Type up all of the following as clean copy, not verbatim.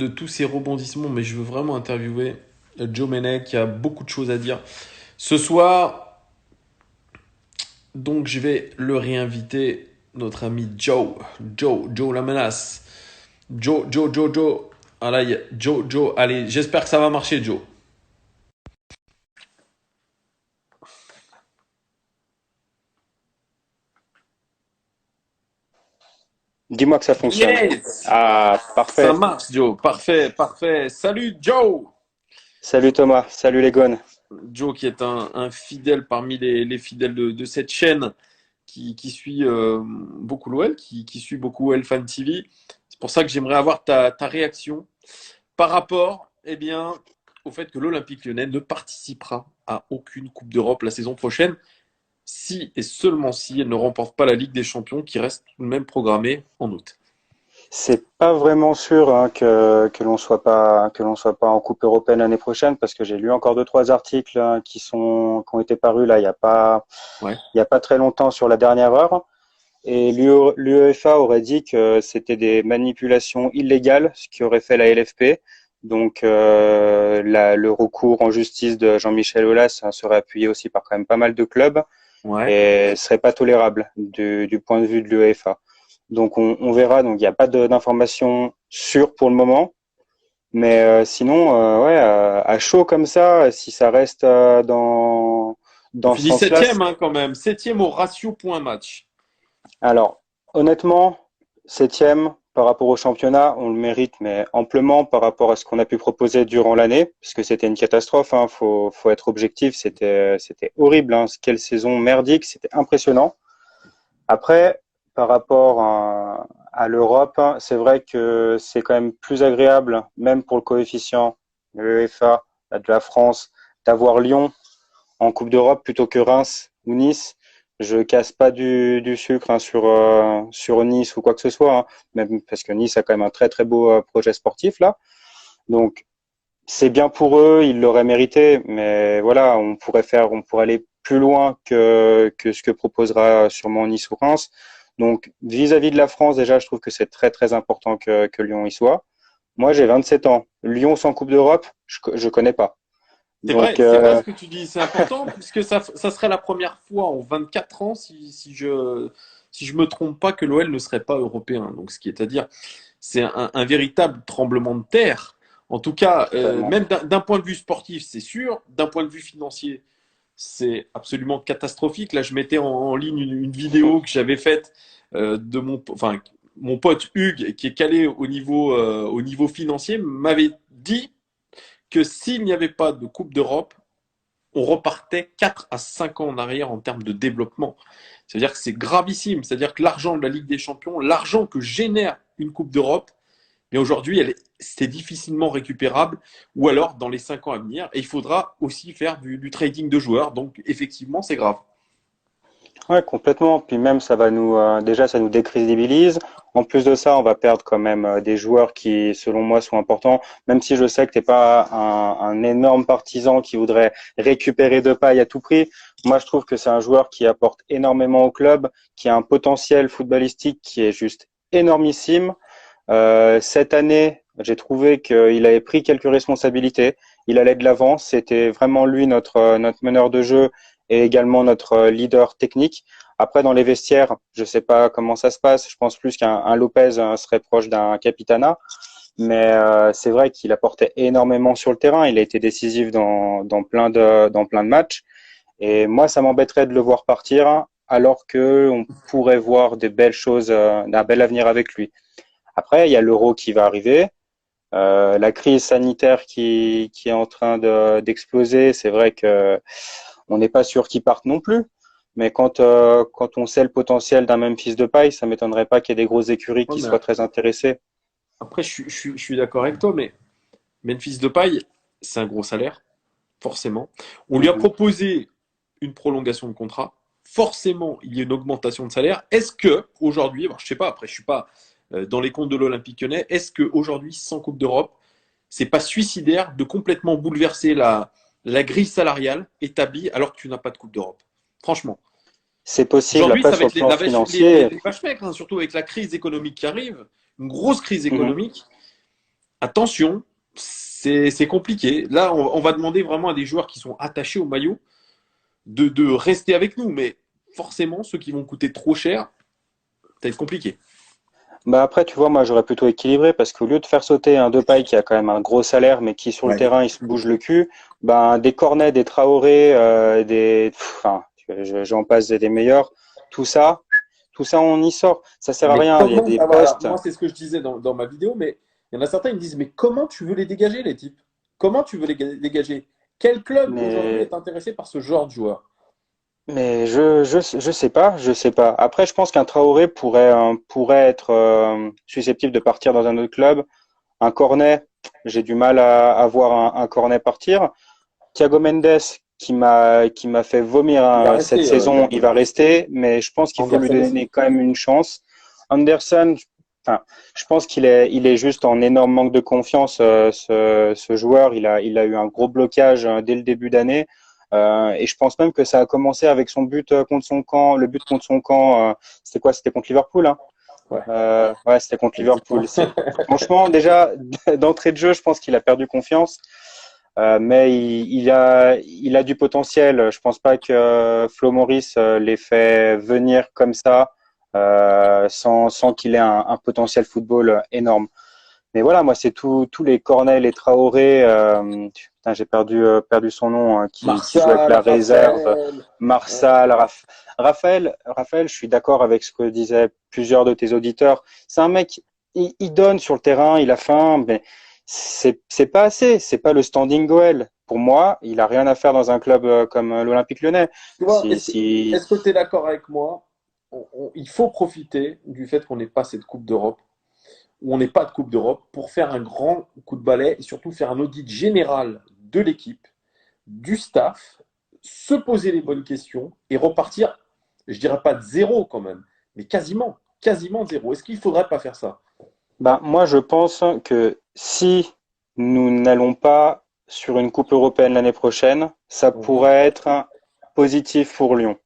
de tous ces rebondissements, mais je veux vraiment interviewer Joe Menech qui a beaucoup de choses à dire ce soir. Donc je vais le réinviter, notre ami Joe la menace. Joe. Ah là, Joe. Allez, j'espère que ça va marcher, Joe. Dis-moi que ça fonctionne. Yes! Ah, Ça parfait. marche, Joe. Parfait. Salut, Joe! Salut Thomas, salut les gones. Joe qui est un fidèle parmi les fidèles de cette chaîne qui suit beaucoup l'OL, qui suit beaucoup OL Fan TV. C'est pour ça que j'aimerais avoir ta réaction par rapport au fait que l'Olympique lyonnais ne participera à aucune Coupe d'Europe la saison prochaine, si et seulement si elle ne remporte pas la Ligue des Champions qui reste tout de même programmée en août. C'est pas vraiment sûr que l'on soit pas en Coupe européenne l'année prochaine parce que j'ai lu encore deux trois articles qui ont été parus là Ouais. il y a pas très longtemps sur la dernière heure et l'UEFA aurait dit que c'était des manipulations illégales ce qui aurait fait la LFP. Donc le recours en justice de Jean-Michel Aulas serait appuyé aussi par quand même pas mal de clubs Ouais. et serait pas tolérable du point de vue de l'UEFA. Donc on verra. Donc il n'y a pas d'informations sûres pour le moment, mais sinon ouais à chaud comme ça, si ça reste On dans ce finit sens-là. septième hein, quand même. Septième au ratio point match. Alors honnêtement, septième par rapport au championnat, on le mérite, mais amplement par rapport à ce qu'on a pu proposer durant l'année, parce que c'était une catastrophe. Hein, faut être objectif. C'était horrible. Hein, quelle saison merdique. C'était impressionnant. Après, par rapport à l'Europe, c'est vrai que c'est quand même plus agréable, même pour le coefficient de l'UEFA, de la France, d'avoir Lyon en Coupe d'Europe plutôt que Reims ou Nice. Je casse pas du sucre hein, sur Nice ou quoi que ce soit, hein, même parce que Nice a quand même un très très beau projet sportif là. Donc c'est bien pour eux, ils l'auraient mérité, mais voilà, on pourrait aller plus loin que ce que proposera sûrement Nice ou Reims. Donc, vis-à-vis de la France, déjà, je trouve que c'est très, très important que Lyon y soit. Moi, j'ai 27 ans. Lyon sans Coupe d'Europe, je connais pas. Donc, C'est vrai ce que tu dis, c'est important, puisque ça serait la première fois en 24 ans, si je me trompe pas, que l'OL ne serait pas européen. Donc, ce qui est à dire, c'est un véritable tremblement de terre. En tout cas, totalement. même d'un point de vue sportif, c'est sûr. D'un point de vue financier, c'est absolument catastrophique. Là, je mettais en ligne une vidéo que j'avais faite de mon pote Hugues, qui est calé au niveau financier, m'avait dit que s'il n'y avait pas de Coupe d'Europe, on repartait 4 à 5 ans en arrière en termes de développement. C'est-à-dire que c'est gravissime. C'est-à-dire que l'argent de la Ligue des Champions, l'argent que génère une Coupe d'Europe, mais aujourd'hui, c'est difficilement récupérable, ou alors dans les 5 ans à venir. Et il faudra aussi faire du trading de joueurs. Donc, effectivement, c'est grave. Ouais, complètement. Puis même, déjà, ça nous décrédibilise. En plus de ça, on va perdre quand même des joueurs qui, selon moi, sont importants. Même si je sais que t'es pas un énorme partisan qui voudrait récupérer Depay à tout prix. Moi, je trouve que c'est un joueur qui apporte énormément au club, qui a un potentiel footballistique qui est juste énormissime. Cette année, j'ai trouvé qu'il avait pris quelques responsabilités. Il allait de l'avant. C'était vraiment lui notre meneur de jeu et également notre leader technique. Après, dans les vestiaires, je sais pas comment ça se passe. Je pense plus qu'un Lopez serait proche d'un Capitana. Mais c'est vrai qu'il apportait énormément sur le terrain. Il a été décisif dans plein de matchs. Et moi, ça m'embêterait de le voir partir alors que on pourrait voir des belles choses, un bel avenir avec lui. Après, il y a l'euro qui va arriver. La crise sanitaire qui est en train d'exploser, c'est vrai que on n'est pas sûr qu'il parte non plus. Mais quand on sait le potentiel d'un Memphis Depay, ça m'étonnerait pas qu'il y ait des grosses écuries Ouais, qui mais soient très intéressées. après, je suis d'accord avec toi, mais Memphis Depay, c'est un gros salaire, forcément. On lui a Mhm. proposé une prolongation de contrat. Forcément, il y a une augmentation de salaire. Est-ce que aujourd'hui, je sais pas, après je suis pas dans les comptes de l'Olympique Lyonnais, est-ce que aujourd'hui, sans Coupe d'Europe, c'est pas suicidaire de complètement bouleverser la grille salariale établie alors que tu n'as pas de Coupe d'Europe? Franchement. C'est possible. Aujourd'hui, Après, ça va sur le être plan financier, les vaches maigres, hein, surtout avec la crise économique qui arrive, une grosse crise mhm. économique. attention, c'est compliqué. Là, on va demander vraiment à des joueurs qui sont attachés au maillot de rester avec nous. Mais forcément, ceux qui vont coûter trop cher, ça va être compliqué. Bah après, tu vois, moi j'aurais plutôt équilibré parce qu'au lieu de faire sauter un Depay qui a quand même un gros salaire mais qui sur le Ouais. terrain il se bouge le cul, ben des Cornet, des Traoré, enfin, j'en passe des meilleurs, tout ça, tout ça on y sort. Ça sert à Mais rien. Il y a comment, des ah, voilà, postes, moi c'est ce que je disais dans ma vidéo, mais il y en a certains qui me disent, mais comment tu veux les dégager, les types? Comment tu veux les dégager? Quel club aujourd'hui mais est intéressé par ce genre de joueur? je sais pas, je sais pas. Après, je pense qu'un Traoré pourrait être susceptible de partir dans un autre club. Un Cornet, j'ai du mal à voir un Cornet partir. Thiago Mendes qui m'a fait vomir Il va cette rester, saison, Thiago. il va rester, mais je pense qu'il faut lui Anderson aussi. donner quand même une chance. Anderson, enfin, je pense qu'il est juste en énorme manque de confiance. Ce joueur, il a eu un gros blocage dès le début d'année. Et je pense même que ça a commencé avec son but contre son camp. Le but contre son camp, c'était quoi? C'était contre Liverpool, hein? Ouais, Ouais, c'était contre effectivement. Liverpool. Franchement, déjà d'entrée de jeu, je pense qu'il a perdu confiance. Mais il a du potentiel. Je pense pas que Flo Maurice l'ait fait venir comme ça sans qu'il ait un potentiel football énorme. Mais voilà, moi c'est tous les Cornell et Traoré. Putain, j'ai perdu son nom qui joue avec Marsal, la réserve. Raphaël. Marsal, Raphaël, je suis d'accord avec ce que disaient plusieurs de tes auditeurs. C'est un mec, il donne sur le terrain, il a faim, mais c'est pas assez. C'est pas le standing goal. Pour moi, il a rien à faire dans un club comme l'Olympique Lyonnais. Tu vois, Si, si, est-ce que tu es d'accord avec moi? Il faut profiter du fait qu'on n'ait pas cette Coupe d'Europe, où on n'est pas de Coupe d'Europe, pour faire un grand coup de balai et surtout faire un audit général de l'équipe, du staff, se poser les bonnes questions et repartir, je dirais pas de zéro quand même, mais quasiment de zéro. Est-ce qu'il ne faudrait pas faire ça? Ben, moi, je pense que si nous n'allons pas sur une Coupe européenne l'année prochaine, ça Mhm. pourrait être un positif pour Lyon.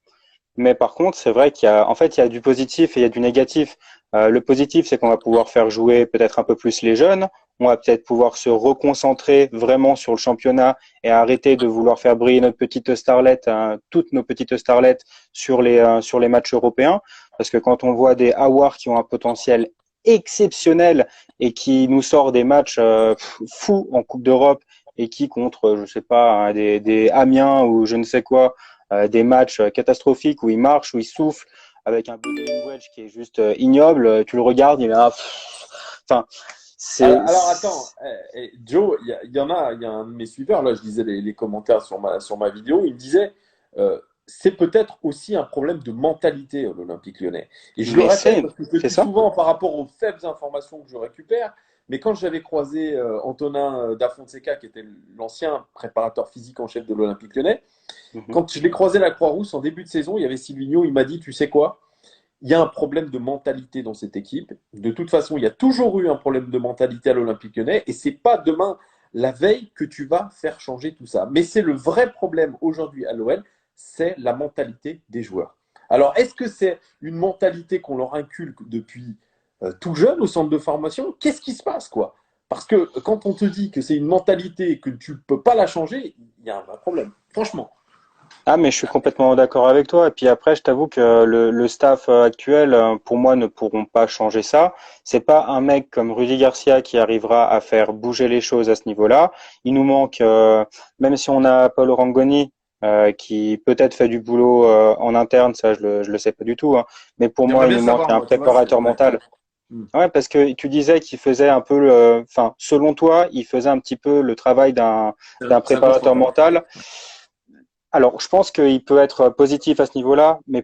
Mais par contre, c'est vrai qu'il y a du positif et il y a du négatif. Le positif, c'est qu'on va pouvoir faire jouer peut-être un peu plus les jeunes. On va peut-être pouvoir se reconcentrer vraiment sur le championnat et arrêter de vouloir faire briller notre petite starlet, toutes nos petites starlets sur les matchs européens. Parce que quand on voit des Aouar qui ont un potentiel exceptionnel et qui nous sort des matchs fous en Coupe d'Europe et qui contre, je sais pas, des Amiens ou je ne sais quoi, des matchs catastrophiques où il marche, où il souffle, avec un body language qui est juste ignoble. Tu le regardes, il est là. Enfin, c'est. Alors, attends, Joe, il y a un de mes suiveurs, là je lisais les commentaires sur ma vidéo, il me disait, c'est peut-être aussi un problème de mentalité, l'Olympique lyonnais. Et je le Mais répète c'est, parce que je le c'est dis ça. souvent par rapport aux faibles informations que je récupère, mais quand j'avais croisé Antonin Da Fonseca, qui était l'ancien préparateur physique en chef de l'Olympique lyonnais, Mhm. quand je l'ai croisé à la Croix-Rousse en début de saison, il y avait Silvino, il m'a dit, tu sais quoi? Il y a un problème de mentalité dans cette équipe. De toute façon, il y a toujours eu un problème de mentalité à l'Olympique Lyonnais et c'est pas demain, la veille, que tu vas faire changer tout ça. Mais c'est le vrai problème aujourd'hui à l'OL, c'est la mentalité des joueurs. Alors, est-ce que c'est une mentalité qu'on leur inculque depuis tout jeune au centre de formation? Qu'est-ce qui se passe, quoi? Parce que quand on te dit que c'est une mentalité et que tu ne peux pas la changer, il y a un vrai problème. Franchement. Ah, mais je suis complètement d'accord avec toi. Et puis après, je t'avoue que le staff actuel, pour moi, ne pourront pas changer ça. C'est pas un mec comme Rudy Garcia qui arrivera à faire bouger les choses à ce niveau-là. Il nous manque, même si on a Paul Rangoni, qui peut-être fait du boulot en interne, ça je le sais pas du tout, hein. Mais pour moi, J'aimerais il bien nous manque savoir, un moi, tu vois, c'est préparateur ouais. mental. Hmm. Ouais, parce que tu disais qu'il faisait un peu enfin, selon toi, il faisait un petit peu le travail d'un C'est un coach préparateur mental. mental. Alors, je pense qu'il peut être positif à ce niveau-là, mais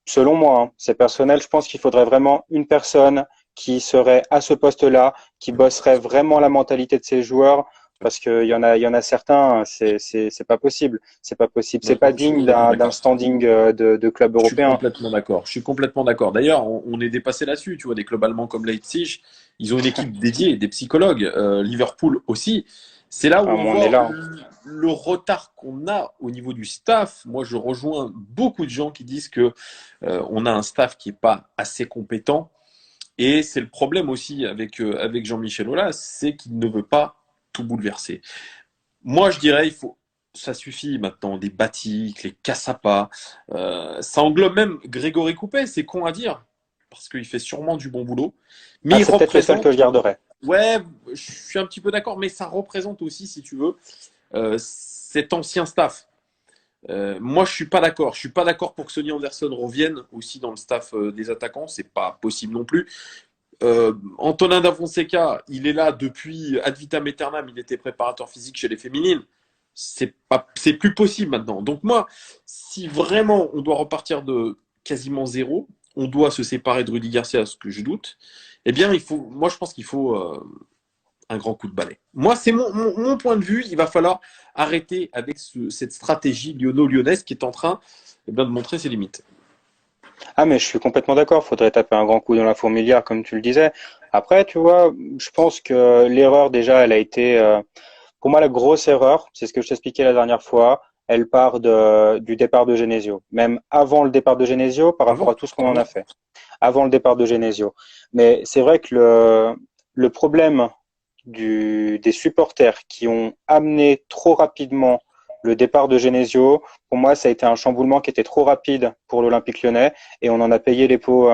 selon moi, hein, c'est personnel, je pense qu'il faudrait vraiment une personne qui serait à ce poste-là, qui bosserait vraiment la mentalité de ses joueurs, parce qu'il y en a certains, c'est pas possible, c'est pas possible, c'est Non, pas je suis digne complètement d'un d'accord. standing de club Je suis européen. complètement d'accord. Je suis complètement d'accord. D'ailleurs, on est dépassé là-dessus. Tu vois, des clubs allemands comme Leipzig, ils ont une équipe dédiée, des psychologues. Liverpool aussi. C'est là où Ah, on on est voit là, hein. le retard qu'on a au niveau du staff. Moi, je rejoins beaucoup de gens qui disent que on a un staff qui est pas assez compétent. Et c'est le problème aussi avec Jean-Michel Aulas, c'est qu'il ne veut pas tout bouleverser. Moi, je dirais, ça suffit maintenant, des Batik, les Cassapa, ça englobe même Grégory Coupet, c'est con à dire, parce qu'il fait sûrement du bon boulot, mais Ah, il c'est peut-être le seul que représente, je garderais. ouais, je suis un petit peu d'accord, mais ça représente aussi, si tu veux, cet ancien staff. Moi, je suis pas d'accord. Je suis pas d'accord pour que Sonny Anderson revienne aussi dans le staff des attaquants. C'est pas possible non plus. Antonin Da Fonseca, il est là depuis ad vitam aeternam. Il était préparateur physique chez les féminines. C'est plus possible maintenant. Donc moi, si vraiment on doit repartir de quasiment zéro, on doit se séparer de Rudy Garcia, ce que je doute. Eh bien, moi, je pense qu'il faut un grand coup de balai. Moi, c'est mon point de vue. Il va falloir arrêter avec cette stratégie lyonnaise qui est en train de montrer ses limites. Ah, mais je suis complètement d'accord. Faudrait taper un grand coup dans la fourmilière, comme tu le disais. Après, tu vois, je pense que l'erreur, déjà, elle a été, pour moi, la grosse erreur, c'est ce que je t'expliquais la dernière fois. Elle part du départ de Genesio. Même avant le départ de Genesio, par rapport à Avant, tout ce qu'on en a avant. fait. Avant le départ de Genesio. Mais c'est vrai que le problème des supporters qui ont amené trop rapidement le départ de Genesio, pour moi, ça a été un chamboulement qui était trop rapide pour l'Olympique Lyonnais et on en a payé les pots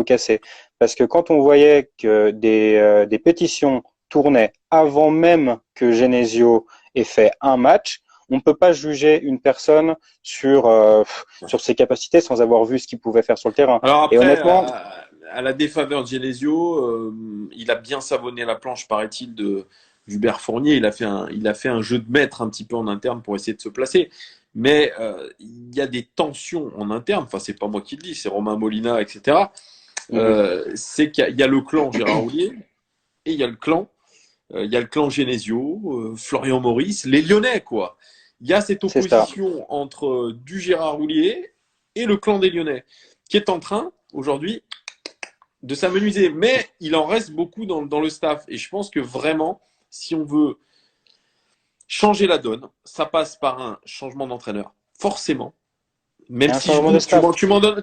cassés. Parce que quand on voyait que des pétitions tournaient avant même que Genesio ait fait un match, on ne peut pas juger une personne sur ses capacités sans avoir vu ce qu'il pouvait faire sur le terrain. Alors Et après, honnêtement, à la défaveur de Genesio, il a bien savonné la planche, paraît-il, de Hubert Fournier. Il a fait un jeu de maître un petit peu en interne pour essayer de se placer. Mais il y a des tensions en interne. Enfin, c'est pas moi qui le dis, c'est Romain Molina, etc. C'est qu'il y a le clan Gérard Houllier et il y a le clan Genesio, Florian Maurice, les Lyonnais, quoi. Il y a cette c'est ça. opposition entre du Gérard Houllier et le clan des Lyonnais, qui est en train, aujourd'hui, de s'amenuiser. Mais il en reste beaucoup dans le staff. Et je pense que vraiment, si on veut changer la donne, ça passe par un changement d'entraîneur. Forcément. Et Même un si je changement de doute, staff.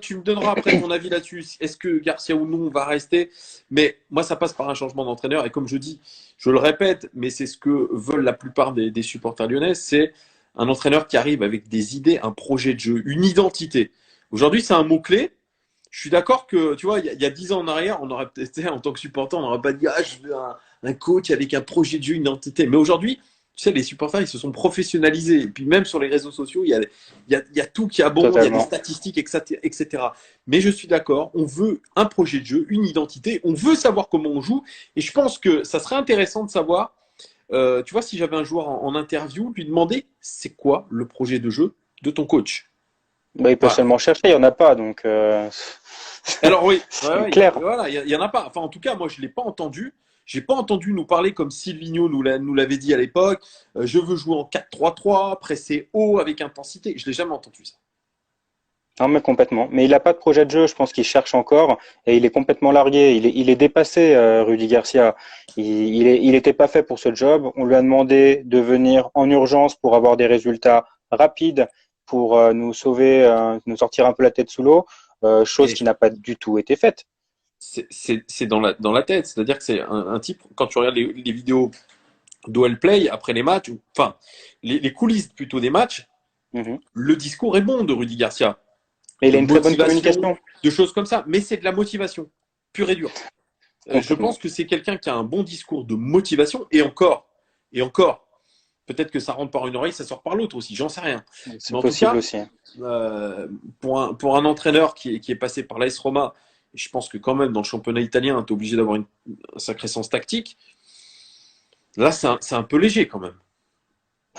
tu me donneras après ton avis là-dessus. Est-ce que Garcia ou non va rester? Mais moi, ça passe par un changement d'entraîneur. Et comme je dis, je le répète, mais c'est ce que veulent la plupart des supporters lyonnais, c'est un entraîneur qui arrive avec des idées, un projet de jeu, une identité. Aujourd'hui, c'est un mot-clé. Je suis d'accord que, tu vois, il y a 10 ans en arrière, on aurait peut-être, en tant que supporter, on n'aurait pas dit, ah, je veux un coach avec un projet de jeu, une identité. Mais aujourd'hui, tu sais, les supporters, ils se sont professionnalisés. Et puis même sur les réseaux sociaux, il y a tout qui abonde, il y a des Totalement. statistiques, etc. Mais je suis d'accord, on veut un projet de jeu, une identité, on veut savoir comment on joue. Et je pense que ça serait intéressant de savoir, tu vois, si j'avais un joueur en interview, lui demander, c'est quoi le projet de jeu de ton coach? Bah, il peut Enfin, seulement chercher, il n'y en a pas, donc alors oui, ouais, c'est ouais, clair. voilà, il y en a pas. Enfin, en tout cas, moi, je l'ai pas entendu. J'ai pas entendu nous parler comme Silvino nous l'avait dit à l'époque. Je veux jouer en 4-3-3, presser haut avec intensité. Je l'ai jamais entendu ça. Non, mais complètement. Mais il n'a pas de projet de jeu, je pense qu'il cherche encore et il est complètement largué. Il est dépassé, Rudy Garcia. Il était pas fait pour ce job. On lui a demandé de venir en urgence pour avoir des résultats rapides, pour nous sauver, nous sortir un peu la tête sous l'eau, chose Mais qui n'a pas du tout été faite. c'est dans la tête. C'est-à-dire que c'est un type, quand tu regardes les vidéos d'OL Play après les matchs, enfin, les coulisses plutôt des matchs, Mhm. le discours est bon de Rudy Garcia. Mais il De a une très bonne motivation, communication, de choses comme ça. Mais c'est de la motivation, pure et dure. Je pense complètement. que c'est quelqu'un qui a un bon discours de motivation, et encore, peut-être que ça rentre par une oreille, ça sort par l'autre aussi, j'en sais rien. Mais C'est en tout possible cas, aussi. pour un entraîneur qui est passé par l'AS Roma, je pense que quand même dans le championnat italien, tu es obligé d'avoir un sacré sens tactique. Là, c'est un peu léger quand même.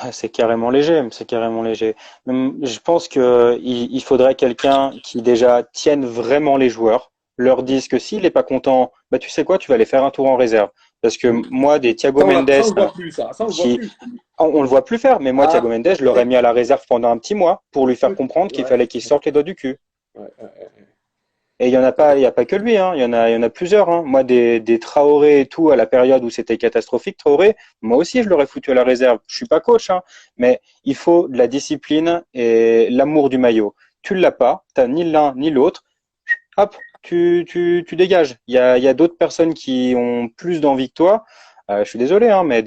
Ah, c'est carrément léger, c'est carrément léger. Je pense que il faudrait quelqu'un qui déjà tienne vraiment les joueurs, leur dise que s'il n'est pas content, bah tu sais quoi, tu vas aller faire un tour en réserve. Parce que moi, des Thiago Mendes Ça, on le voit plus, ça, on le voit qui, plus. on le voit plus faire, mais moi, Thiago Ah, Mendes, je l'aurais mis à la réserve pendant un petit mois pour lui faire ouais, comprendre qu'il ouais, fallait qu'il sorte les doigts du cul. ouais. Et il y en a pas, il y a pas que lui, hein. Il y en a plusieurs, hein. Moi, des Traoré et tout, à la période où c'était catastrophique, Traoré, moi aussi, je l'aurais foutu à la réserve. Je suis pas coach, hein. Mais il faut de la discipline et l'amour du maillot. Tu l'as pas, t'as ni l'un ni l'autre. Hop, tu dégages. Il y a d'autres personnes qui ont plus d'envie que toi. Je suis désolé, hein, mais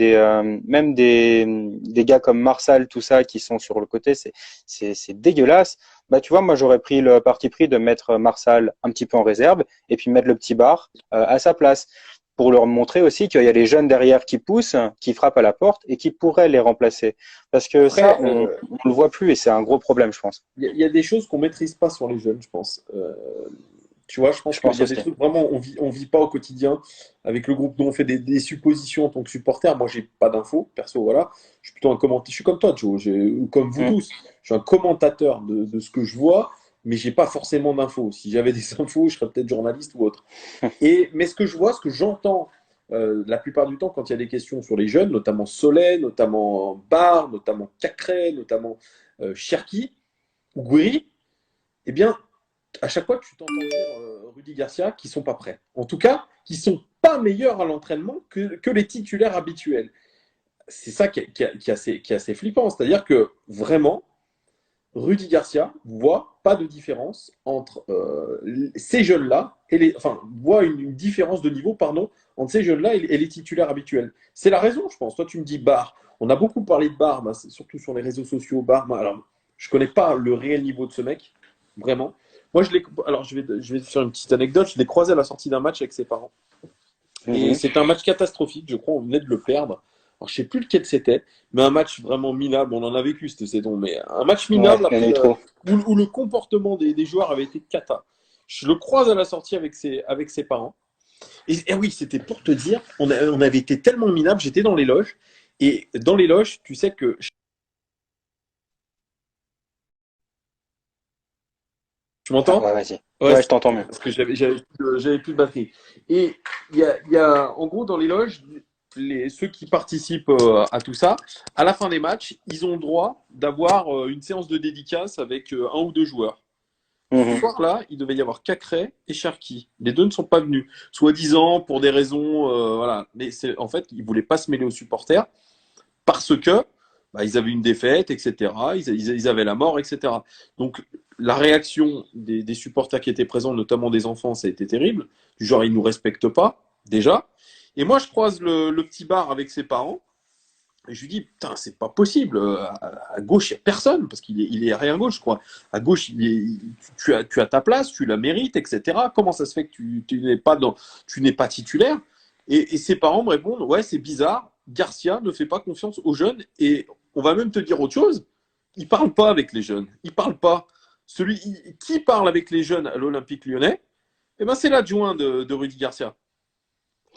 même des gars comme Marsal, tout ça, qui sont sur le côté, c'est dégueulasse. Bah, tu vois, moi, j'aurais pris le parti pris de mettre Marsal un petit peu en réserve et puis mettre le petit Bar à sa place pour leur montrer aussi qu'il y a les jeunes derrière qui poussent, qui frappent à la porte et qui pourraient les remplacer. Parce que ça, Après, on le voit plus et c'est un gros problème, je pense. il y a des choses qu'on maîtrise pas sur les jeunes, je pense. Tu vois, je pense Je qu'il pense y a des aussi. trucs vraiment, on vit pas au quotidien avec le groupe dont on fait des suppositions en tant que supporter. Moi, j'ai pas d'infos, perso, voilà. Je suis plutôt un commentateur. Je suis comme toi, Joe, ou comme vous Mm. tous. Je suis un commentateur de ce que je vois, mais j'ai pas forcément d'infos. Si j'avais des infos, je serais peut-être journaliste ou autre. Mais ce que je vois, ce que j'entends la plupart du temps quand il y a des questions sur les jeunes, notamment Solé, notamment Barre, notamment Cacré, notamment Cherki ou Gouiri, eh bien, à chaque fois, tu t'entends dire Rudy Garcia qui sont pas prêts. En tout cas, qui sont pas meilleurs à l'entraînement que les titulaires habituels. C'est ça qui est assez flippant. C'est-à-dire que vraiment, Rudy Garcia voit pas de différence entre ces jeunes-là et enfin, voit une différence de niveau, pardon, entre ces jeunes-là et les titulaires habituels. C'est la raison, je pense. Toi, tu me dis Barre. On a beaucoup parlé de Barre, surtout sur les réseaux sociaux. Barre, alors, je connais pas le réel niveau de ce mec, vraiment. Moi, alors, je vais faire une petite anecdote. Je l'ai croisé à la sortie d'un match avec ses parents. Et Mhm. c'est un match catastrophique, je crois, on venait de le perdre. Alors, je sais plus lequel c'était, mais un match vraiment minable. On en a vécu cette saison, mais un match Ouais, minable il y en a après, eu trop. où le comportement des joueurs avait été cata. Je le croise à la sortie avec ses parents. Et oui, c'était pour te dire, on avait été tellement minable. J'étais dans les loges. Et dans les loges, tu sais que. Tu Ah, m'entends? ouais, vas-y. Ouais, Ouais, je t'entends mieux. parce que j'avais plus de batterie. Et en gros, dans les loges, ceux qui participent à tout ça, à la fin des matchs, ils ont le droit d'avoir une séance de dédicace avec un ou deux joueurs. Ce Mhm. soir-là, il devait y avoir Cacré et Cherki. Les deux ne sont pas venus, soi-disant pour des raisons, voilà. Mais en fait, ils voulaient pas se mêler aux supporters parce que bah, ils avaient une défaite, etc. Ils avaient la mort, etc. Donc la réaction des supporters qui étaient présents, notamment des enfants, ça a été terrible. Du genre, ils nous respectent pas, déjà. Et moi, je croise le petit bar avec ses parents. Et je lui dis, putain, c'est pas possible. À gauche, il n'y a personne, parce qu'il est arrière gauche, je crois. À gauche, tu as ta place, tu la mérites, etc. Comment ça se fait que tu n'es pas titulaire? Et ses parents me répondent, ouais, c'est bizarre. Garcia ne fait pas confiance aux jeunes. Et on va même te dire autre chose. Il parle pas avec les jeunes. Il parle pas. Qui parle avec les jeunes à l'Olympique lyonnais, eh ben, c'est l'adjoint de Rudy Garcia.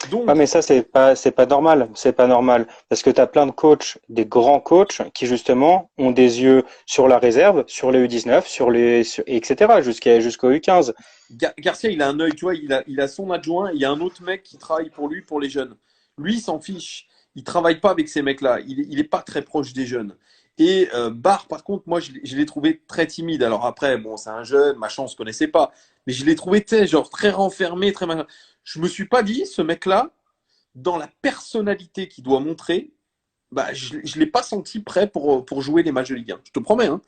Ouais, Donc, mais ça, c'est pas normal. C'est pas normal. Parce que tu as plein de coachs, des grands coachs, qui justement ont des yeux sur la réserve, sur les U19, etc., jusqu'au U15. Garcia, il a un œil, tu vois, il a son adjoint, il y a un autre mec qui travaille pour lui, pour les jeunes. Lui, il s'en fiche. Il travaille pas avec ces mecs-là. Il est pas très proche des jeunes. Et Barre, par contre, moi, je l'ai trouvé très timide. Alors après, bon, c'est un jeune, machin, on se connaissait pas. Mais je l'ai trouvé, tu sais, genre très renfermé, très mal. Je me suis pas dit, ce mec-là, dans la personnalité qu'il doit montrer, bah, je l'ai pas senti prêt pour jouer les matchs de Ligue 1. Je te promets, hein.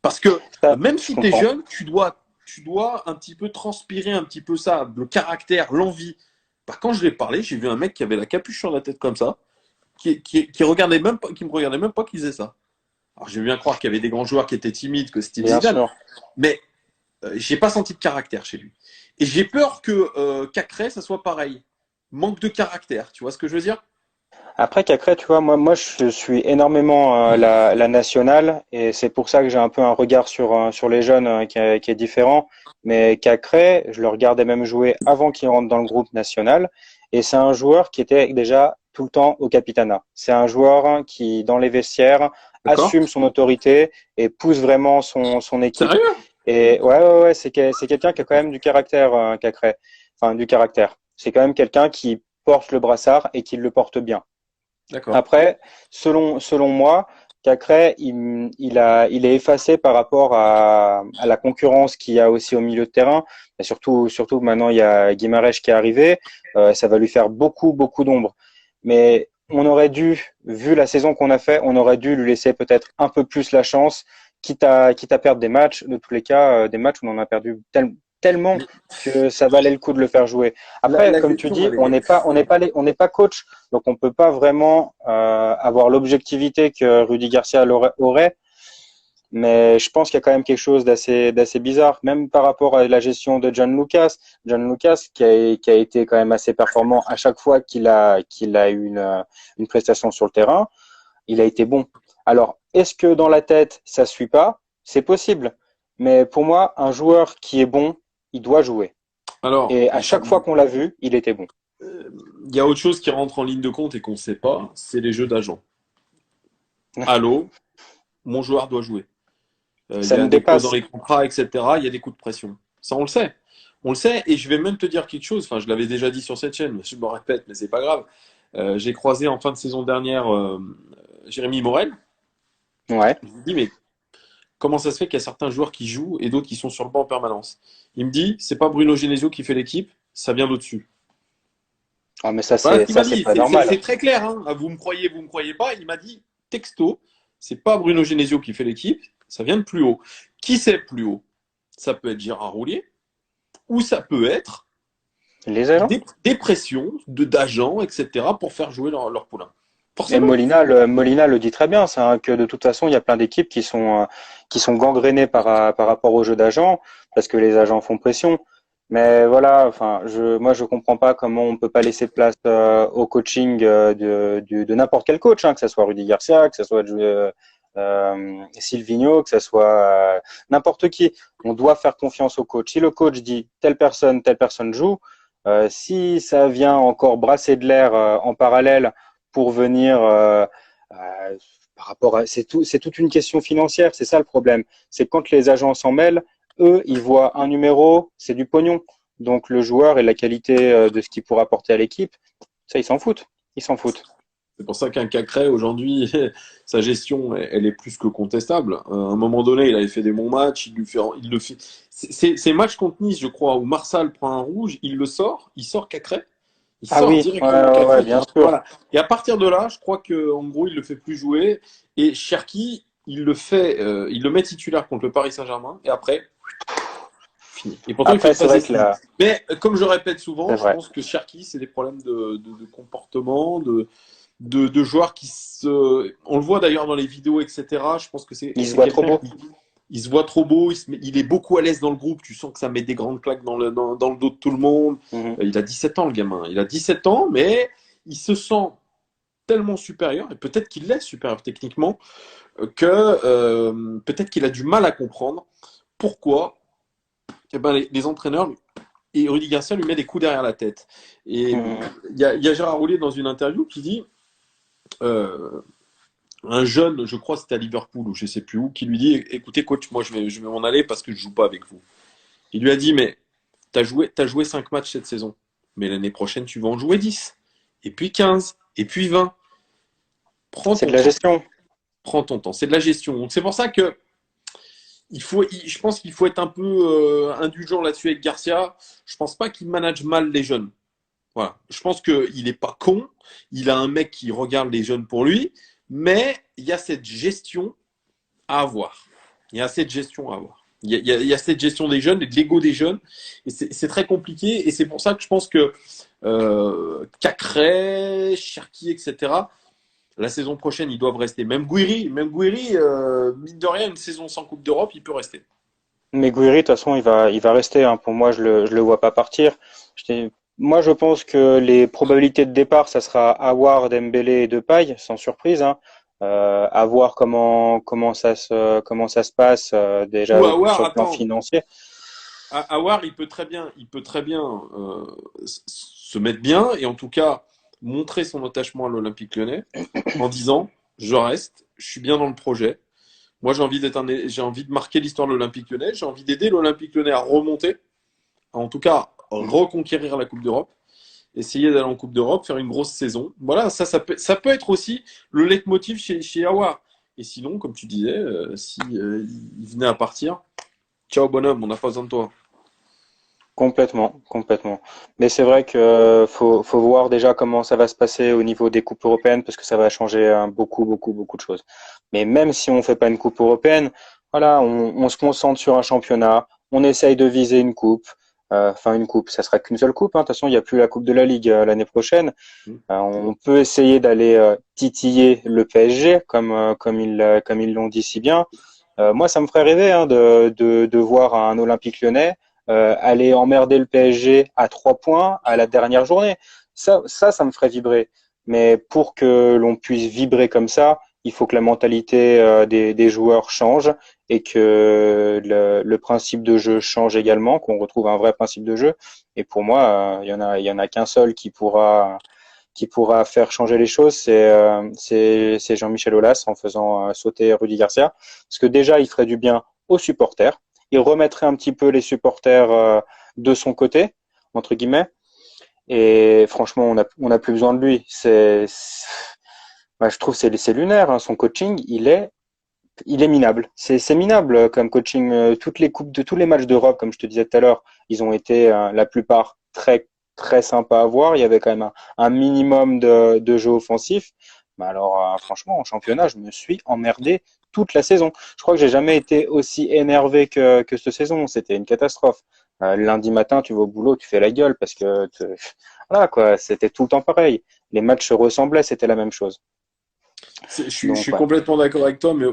Parce que Ça, même je si tu es comprends. jeune, tu dois un petit peu transpirer un petit peu ça, le caractère, l'envie. Bah, quand je l'ai parlé, j'ai vu un mec qui avait la capuche sur la tête comme ça, qui regardait même pas, qui me regardait même pas qu'il faisait ça. Alors j'ai bien croire qu'il y avait des grands joueurs qui étaient timides, que c'était Bien Zidane, sûr. mais j'ai pas senti de caractère chez lui. Et j'ai peur que Cacré, ça soit pareil. Manque de caractère, tu vois ce que je veux dire? Après Cacré, tu vois, moi, je suis énormément la nationale et c'est pour ça que j'ai un peu un regard sur les jeunes qui est différent. Mais Cacré, je le regardais même jouer avant qu'il rentre dans le groupe national et c'est un joueur qui était déjà tout le temps au Capitana. C'est un joueur qui, dans les vestiaires, D'accord? assume son autorité et pousse vraiment son équipe. Sérieux? Et ouais, c'est quelqu'un qui a quand même du caractère, Cacré. Enfin, du caractère. C'est quand même quelqu'un qui porte le brassard et qui le porte bien. D'accord. Après, selon moi, Cacré, il est effacé par rapport à la concurrence qu'il y a aussi au milieu de terrain. Et surtout maintenant, il y a Guimarães qui est arrivé. Ça va lui faire beaucoup d'ombre. Mais on aurait dû, vu la saison qu'on a fait, on aurait dû lui laisser peut-être un peu plus la chance, quitte à perdre des matchs. De tous les cas, des matchs où on en a perdu tellement Mais que ça valait le coup de le faire jouer. la, Après, la comme tu gestion, dis, elle est. on n'est pas coach, donc on peut pas vraiment avoir l'objectivité que Rudy Garcia aurait. Mais je pense qu'il y a quand même quelque chose d'assez bizarre, même par rapport à la gestion de John Lucas. John Lucas qui a été quand même assez performant à chaque fois qu'il a eu une prestation sur le terrain, il a été bon. Alors, est-ce que dans la tête, ça suit pas? C'est possible. Mais pour moi, un joueur qui est bon, il doit jouer. Alors, Et à chaque fois qu'on l'a vu, il était bon. il y a autre chose qui rentre en ligne de compte et qu'on ne sait pas, c'est les jeux d'agents. Allô, mon joueur doit jouer. Il y Ça a nous des clauses dans dépasse. les contrats, etc. Il y a des coups de pression. Ça, on le sait. On le sait, et je vais même te dire quelque chose. Enfin, je l'avais déjà dit sur cette chaîne, je me répète, mais c'est pas grave. J'ai croisé en fin de saison dernière Jérémy Morel. Ouais. Je lui dis, mais comment ça se fait qu'il y a certains joueurs qui jouent et d'autres qui sont sur le banc en permanence? Il me dit, c'est pas Bruno Genesio qui fait l'équipe, ça vient d'au-dessus. Ah, mais Voilà ce qu'il m'a ça, c'est dit. pas normal. C'est très clair. Hein. Vous me croyez pas. Il m'a dit texto, c'est pas Bruno Genesio qui fait l'équipe, ça vient de plus haut. Qui c'est plus haut? Ça peut être Gérard Roulier ou ça peut être Les agents. des pressions d'agents, etc. pour faire jouer leur poulain. Et Forcément. Molina le dit très bien, ça, hein, que de toute façon, il y a plein d'équipes qui sont gangrénées par rapport au jeu d'agents, parce que les agents font pression. Mais voilà, enfin, moi, je comprends pas comment on peut pas laisser place au coaching de n'importe quel coach, hein, que ce soit Rudy Garcia, que ce soit Silvino, que ce soit n'importe qui. On doit faire confiance au coach. Si le coach dit telle personne joue, si ça vient encore brasser de l'air en parallèle pour venir par rapport à c'est toute une question financière, c'est ça le problème. C'est quand les agents s'en mêlent, eux, ils voient un numéro, c'est du pognon. Donc le joueur et la qualité de ce qu'il pourra apporter à l'équipe, ça ils s'en foutent. Ils s'en foutent. C'est pour ça qu'un Cacré, aujourd'hui, sa gestion, elle est plus que contestable. À un moment donné, il avait fait des bons matchs, il le fait. C'est match contre Nice, je crois, où Marsal prend un rouge, il sort Cacré, il Ah sort oui, directement Cacré. bien sûr. Voilà. Et à partir de là, je crois que en gros, il le fait plus jouer. Et Cherki, il le met titulaire contre le Paris Saint-Germain. Et après, fini. Et pourtant, il fait Après, une c'est passe vrai que décisive. là, Mais comme je répète souvent, c'est je vrai. pense que Cherki, c'est des problèmes de comportement, de joueurs qui se. On le voit d'ailleurs dans les vidéos, etc. Je pense que Il se c'est voit trop quelqu'un beau. qui il se voit trop beau, il est beaucoup à l'aise dans le groupe. Tu sens que ça met des grandes claques dans le dos de tout le monde. Mhm. Il a 17 ans, le gamin. Il a 17 ans, mais il se sent tellement supérieur, et peut-être qu'il l'est supérieur techniquement, que peut-être qu'il a du mal à comprendre pourquoi eh ben, les entraîneurs et Rudy Garcia lui met des coups derrière la tête. Et Mhm. il y a Gérard Roulier dans une interview qui dit euh, un jeune, je crois que c'était à Liverpool ou je sais plus où, qui lui dit écoutez coach, moi je vais m'en aller parce que je joue pas avec vous. Il lui a dit mais t'as joué 5 matchs cette saison, mais l'année prochaine tu vas en jouer 10, et puis 15, et puis 20. Prends C'est de ton la temps, gestion. prends ton temps. C'est de la gestion. Donc c'est pour ça que je pense qu'il faut être un peu indulgent là-dessus avec Garcia. Je pense pas qu'il manage mal les jeunes. Voilà. Je pense qu'il n'est pas con. Il a un mec qui regarde les jeunes pour lui. Mais il y a cette gestion à avoir. Il y a cette gestion à avoir. Il y a cette gestion des jeunes et de l'ego des jeunes. Et c'est très compliqué. Et c'est pour ça que je pense que Cacré, Cherki, etc., la saison prochaine, ils doivent rester. Même Guiri mine de rien, une saison sans Coupe d'Europe, il peut rester. Mais Guiri, de toute façon, il va rester, hein. Pour moi, je le vois pas partir. Moi, je pense que les probabilités de départ, ça sera Aouar, Dembélé et Depay, sans surprise, hein. À voir comment ça se passe Ou déjà Awar, sur le plan attends, financier. Awar, il peut très bien se mettre bien et en tout cas montrer son attachement à l'Olympique Lyonnais en disant je reste, je suis bien dans le projet. Moi, j'ai envie de marquer l'histoire de l'Olympique Lyonnais, j'ai envie d'aider l'Olympique Lyonnais à remonter, en tout cas reconquérir la Coupe d'Europe, essayer d'aller en Coupe d'Europe, faire une grosse saison. Voilà, ça peut être aussi le leitmotiv chez Awar. Et sinon, comme tu disais, si il venait à partir, ciao bonhomme, on n'a pas besoin de toi. Complètement, complètement. Mais c'est vrai que faut voir déjà comment ça va se passer au niveau des coupes européennes parce que ça va changer hein, beaucoup de choses. Mais même si on fait pas une coupe européenne, voilà, on se concentre sur un championnat, on essaye de viser une coupe. Enfin, une coupe, ça sera qu'une seule coupe. Hein. De toute façon, il n'y a plus la Coupe de la Ligue l'année prochaine. On peut essayer d'aller titiller le PSG, comme ils l'ont dit si bien. Moi, ça me ferait rêver hein, de voir un Olympique Lyonnais aller emmerder le PSG à 3 points à la dernière journée. Ça me ferait vibrer. Mais pour que l'on puisse vibrer comme ça, il faut que la mentalité des joueurs change et que le principe de jeu change également, qu'on retrouve un vrai principe de jeu. Et pour moi, il y en a qu'un seul qui pourra faire changer les choses, c'est Jean-Michel Aulas en faisant sauter Rudy Garcia. Parce que déjà, il ferait du bien aux supporters. Il remettrait un petit peu les supporters de son côté, entre guillemets. Et franchement, on a plus besoin de lui. Je trouve que c'est lunaire. Hein. Son coaching, il est minable. C'est minable comme coaching. Toutes les coupes de tous les matchs d'Europe, comme je te disais tout à l'heure, ils ont été la plupart très très sympas à voir. Il y avait quand même un minimum de jeu offensif. Mais alors, franchement, en championnat, je me suis emmerdé toute la saison. Je crois que j'ai jamais été aussi énervé que cette saison. C'était une catastrophe. Lundi matin, tu vas au boulot, tu fais la gueule parce que voilà quoi, c'était tout le temps pareil. Les matchs se ressemblaient, c'était la même chose. Je suis complètement d'accord avec toi, mais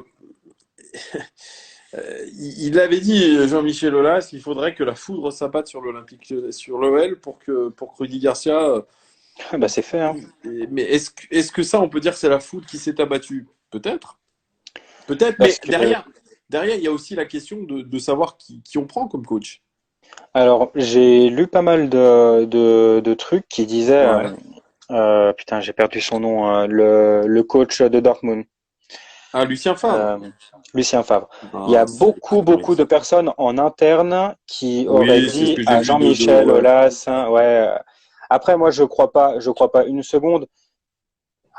il l'avait dit, Jean-Michel Aulas, il faudrait que la foudre s'abatte sur l'Olympique, sur l'OL pour que Rudy Garcia. C'est fait. Hein. Mais est-ce que ça, on peut dire que c'est la foudre qui s'est abattue? Peut-être. Peut-être, mais derrière, il y a aussi la question de savoir qui on prend comme coach. Alors, j'ai lu pas mal de trucs qui disaient, putain, j'ai perdu son nom, le coach de Dortmund. Ah, Lucien Favre. Lucien Favre. Il y a beaucoup de personnes en interne qui auraient dit à Jean-Michel Aulas, ouais. Après, moi, je crois pas une seconde,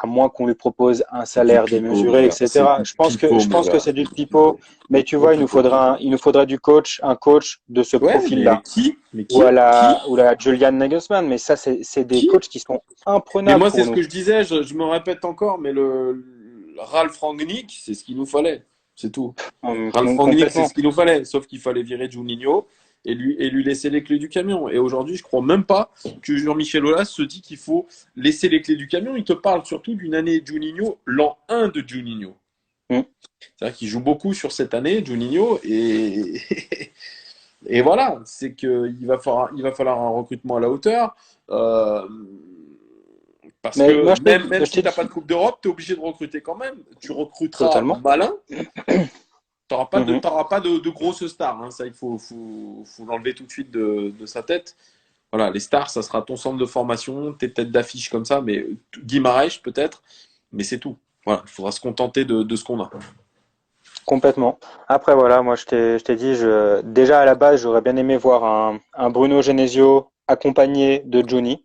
à moins qu'on lui propose un salaire démesuré, etc. Je pense que c'est du pipeau, mais tu vois, il nous faudra un coach de ce profil-là. Ou la Julian Nagelsmann, mais ça, c'est des coachs qui sont imprenables. Mais moi, c'est ce que je disais, je me répète encore, mais le Ralf Rangnick, c'est ce qu'il nous fallait. C'est tout. Ralf Rangnick, c'est ce qu'il nous fallait. Sauf qu'il fallait virer Juninho et lui laisser les clés du camion. Et aujourd'hui, je crois même pas que Jean-Michel Aulas se dit qu'il faut laisser les clés du camion. Il te parle surtout d'une année Juninho, l'an 1 de Juninho. C'est-à-dire qu'il joue beaucoup sur cette année, Juninho, et voilà, c'est qu'il va falloir un recrutement à la hauteur. Parce que même si tu n'as pas de Coupe d'Europe, tu es obligé de recruter quand même. Tu recruteras totalement malin. Tu n'auras pas de grosses stars. Hein. Ça, il faut l'enlever tout de suite de sa tête. Voilà, les stars, ça sera ton centre de formation, tes têtes d'affiche comme ça, mais Guimarães peut-être, mais c'est tout. Voilà, il faudra se contenter de ce qu'on a. Complètement. Après, voilà, moi, je t'ai dit, déjà à la base, j'aurais bien aimé voir un Bruno Genesio accompagné de Johnny,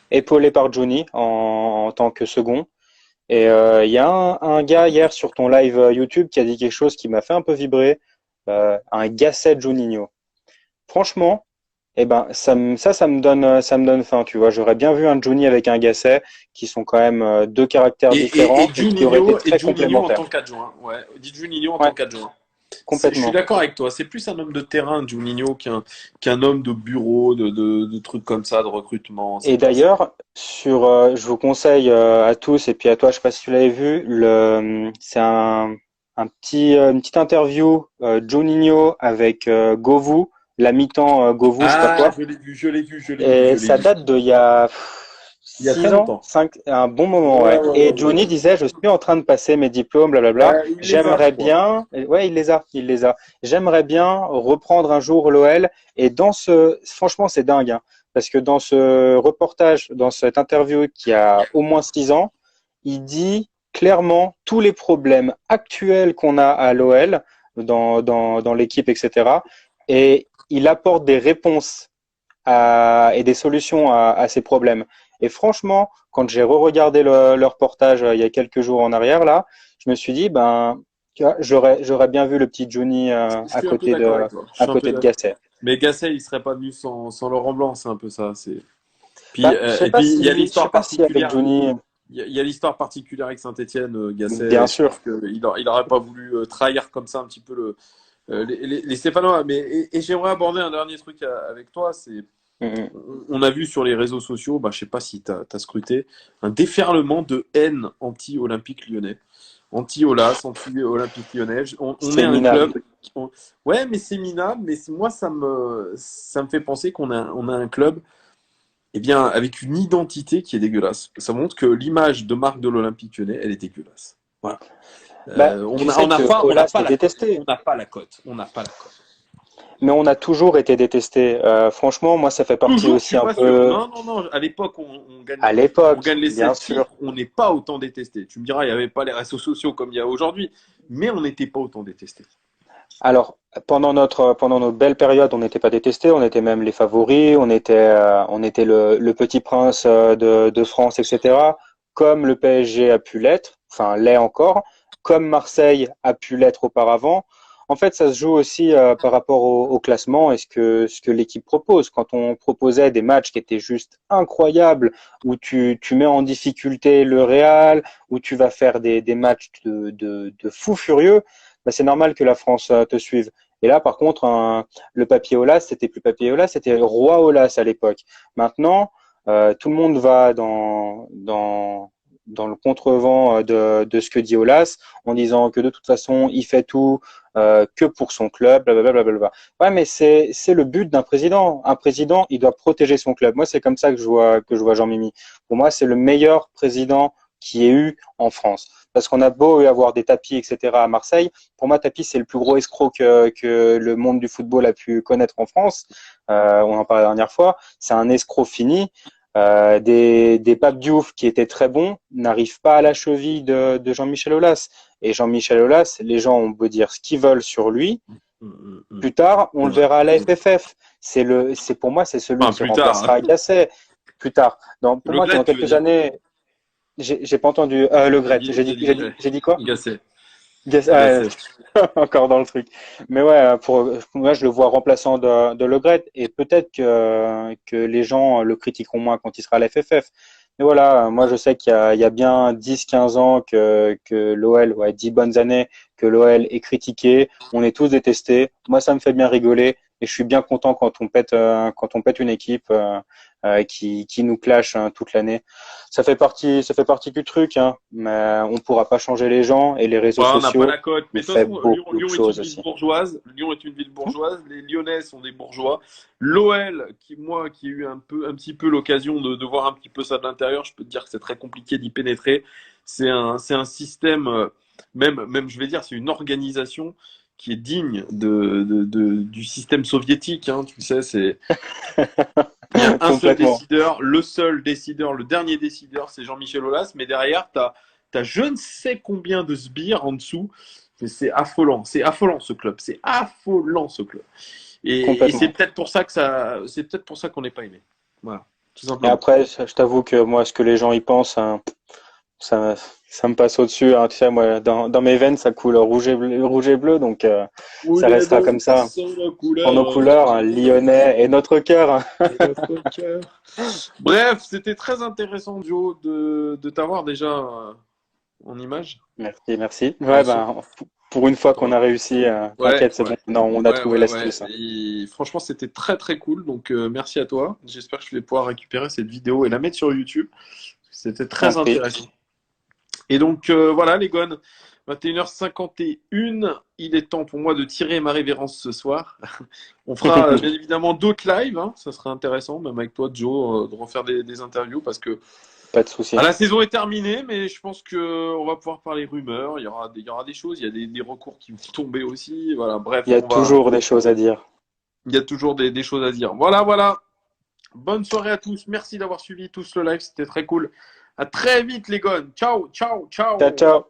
épaulé par Johnny en tant que second. Et il y a un gars hier sur ton live YouTube qui a dit quelque chose qui m'a fait un peu vibrer, un Gasset Juninho. Franchement, ça me donne faim, tu vois. J'aurais bien vu un Johnny avec un Gasset qui sont quand même deux caractères différents et qui auraient été très complémentaires. En tant qu'adjoint, ouais. Dit Juninho en tant qu'adjoint. Complètement. Je suis d'accord avec toi. C'est plus un homme de terrain, Juninho, qu'un homme de bureau, de trucs comme ça, de recrutement. Et d'ailleurs, je vous conseille à tous et puis à toi, je sais pas si tu l'avais vu, c'est une petite interview Juninho avec Govou, la mi-temps Govou, je sais pas quoi. Je l'ai vu. Et ça date d'il y a 6 ans, 5, un bon moment, ouais. Et Johnny disait, je suis en train de passer mes diplômes, blablabla. J'aimerais bien, ouais, il les a. J'aimerais bien reprendre un jour l'OL. Et franchement, c'est dingue, hein, parce que dans ce reportage, dans cette interview qui a au moins 6 ans, il dit clairement tous les problèmes actuels qu'on a à l'OL, dans l'équipe, etc. Et il apporte des réponses et des solutions à ces problèmes. Et franchement, quand j'ai re-regardé le reportage il y a quelques jours en arrière, là, je me suis dit, tu vois, j'aurais bien vu le petit Johnny à côté de Gasset. Mais Gasset, il serait pas venu sans Laurent Blanc, c'est un peu ça. Puis il y a l'histoire particulière. Il y a l'histoire particulière avec Saint-Etienne, Gasset. Bien sûr. Il n'aurait pas voulu trahir comme ça un petit peu les Stéphanois. Mais, et j'aimerais aborder un dernier truc avec toi. Mhm. On a vu sur les réseaux sociaux, bah, je sais pas si tu as scruté, un déferlement de haine anti-Olympique lyonnais. Anti-Olas, anti-Olympique lyonnais. On est C'est un minable. club. Ouais, mais c'est minable. Mais moi, ça me fait penser on a un club eh bien, avec une identité qui est dégueulasse. Ça montre que l'image de marque de l'Olympique lyonnais, elle est dégueulasse. Voilà. Bah, tu sais que On n'a Olas pas est la cote. détesté. On n'a pas la cote. On n'a pas la cote. Mais on a toujours été détesté. Franchement, moi, ça fait partie Toujours, je aussi suis un pas sûr. peu Non, non, non. À l'époque, à on l'époque, gagne les bien 7 sûr. titres. On n'est pas autant détesté. Tu me diras, il n'y avait pas les réseaux sociaux comme il y a aujourd'hui, mais on n'était pas autant détesté. Alors, pendant notre belle période, on n'était pas détesté, on était même les favoris, on était le petit prince de France, etc. Comme le PSG a pu l'être, enfin l'est encore, comme Marseille a pu l'être auparavant. En fait, ça se joue aussi par rapport au classement et ce que l'équipe propose. Quand on proposait des matchs qui étaient juste incroyables, où tu mets en difficulté le Real, où tu vas faire des matchs de fou furieux, bah, c'est normal que la France te suive. Et là, par contre, le papier Olas, c'était plus papier Olas, c'était roi Olas à l'époque. Maintenant, tout le monde va dans le contrevent de ce que dit Olas, en disant que de toute façon, il fait tout que pour son club, blablabla. Bla. Ouais, mais c'est le but d'un président. Un président, il doit protéger son club. Moi, c'est comme ça que je vois Jean-Mimi. Pour moi, c'est le meilleur président qui ait eu en France. Parce qu'on a beau y avoir des tapis, etc. à Marseille. Pour moi, Tapis, c'est le plus gros escroc que le monde du football a pu connaître en France. On en parlait la dernière fois. C'est un escroc fini. Des Pape Diouf qui étaient très bons n'arrivent pas à la cheville de Jean-Michel Aulas. Et Jean-Michel Aulas, les gens ont beau dire ce qu'ils veulent sur lui. Plus tard, on le verra à la FFF. Pour moi, c'est celui Enfin, qui plus tard. remplacera Gasset. Plus tard. Pour Le moi, dans Gret, tu veux quelques dire. années, j'ai pas entendu Le Gret. Ouais. J'ai dit quoi? Gasset. Ouais, Gasset. encore dans le truc. Mais ouais, pour moi, je le vois remplaçant de Le Gret et peut-être que les gens le critiqueront moins quand il sera à la FFF. Mais voilà, moi, je sais il y a bien 10, 15 ans que l'OL, ouais, 10 bonnes années que l'OL est critiqué. On est tous détestés. Moi, ça me fait bien rigoler et je suis bien content quand on pète une équipe qui nous clash toute l'année. Ça fait partie du truc, hein, mais on pourra pas changer les gens et les réseaux Ouais, on n'a pas sociaux la cote. Mais nous de toute fait façon, beaucoup de Lyon est une choses ville aussi. bourgeoise. Lyon est une ville bourgeoise. Les Lyonnais sont des bourgeois. L'OL, qui ai eu un petit peu l'occasion de voir un petit peu ça de l'intérieur, je peux te dire que c'est très compliqué d'y pénétrer. C'est un système, même, je vais dire, c'est une organisation qui est digne du système soviétique. Hein, tu sais, il y a un seul Complètement. décideur, le seul décideur, le dernier décideur, c'est Jean-Michel Aulas. Mais derrière, t'as je ne sais combien de sbires en dessous. C'est affolant. C'est affolant ce club. C'est affolant ce club. Et c'est Complètement. peut-être pour ça c'est peut-être pour ça qu'on n'est pas aimé. Voilà, tout Et simplement. après, je t'avoue que moi, ce que les gens y pensent, hein, ça, ça me passe au-dessus. Hein. Tu sais, moi, dans mes veines, ça coule rouge et bleu, donc Où ça les restera dons comme ça. sont la En nos couleur couleurs, hein, lyonnais et notre cœur. Hein. et notre cœur. Bref, c'était très intéressant, Joe, de t'avoir déjà en image. Merci, merci. En Ouais, son. ben, pour une fois qu'on a réussi, Ouais, t'inquiète, c'est bon. ouais. Non, on a trouvé Ouais. l'astuce. Hein. Et franchement, c'était très très cool. Donc, merci à toi. J'espère que je vais pouvoir récupérer cette vidéo et la mettre sur YouTube. C'était Je t'en très prie. intéressant. Et donc, voilà, les gones. 21h51, il est temps pour moi de tirer ma révérence ce soir. On fera bien évidemment d'autres lives, hein. Ça sera intéressant, même avec toi, Joe, de refaire des interviews parce que Pas de souci. la saison est terminée, mais je pense que on va pouvoir parler rumeurs. Il y aura des choses, il y a des recours qui vont tomber aussi. Voilà, bref, Il y a toujours des choses à dire. il y a toujours des choses à dire. Voilà, voilà. Bonne soirée à tous. Merci d'avoir suivi tous le live, c'était très cool. À très vite, les gones. Ciao, ciao, Ciao, ciao. ciao.